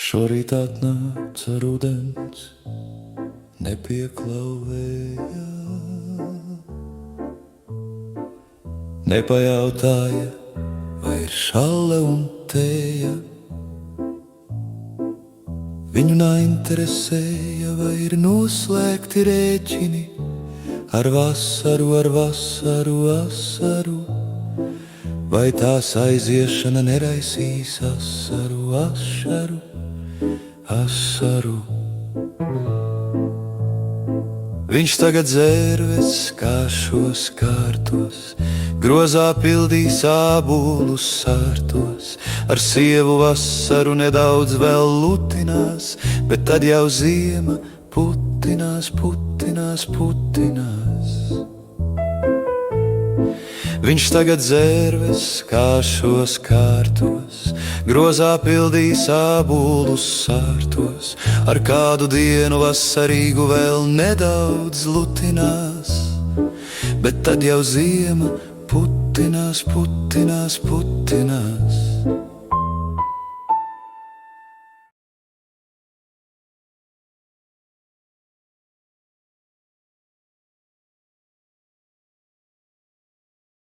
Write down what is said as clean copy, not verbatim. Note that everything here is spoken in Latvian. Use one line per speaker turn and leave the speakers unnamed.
Šorīt atnāca rudens, nepieklauvēja, nepajautāja, vai ir šalle un tēja. Viņu neinteresēja, vai ir noslēgti rēķini ar vasaru, asaru, vai tās aiziešana neraisīs asaru. Viņš tagad zērves kāšos kārtos, grozā pildīs ābolus sārtos, ar sievu vasaru nedaudz vēl lutinās, bet tad jau ziema putinās. Viņš tagad zērves kāšos kārtos, grozā pildīs ābolus sārtos, ar kādu dienu vasarīgu vēl nedaudz lutinās, bet tad jau ziema putinās.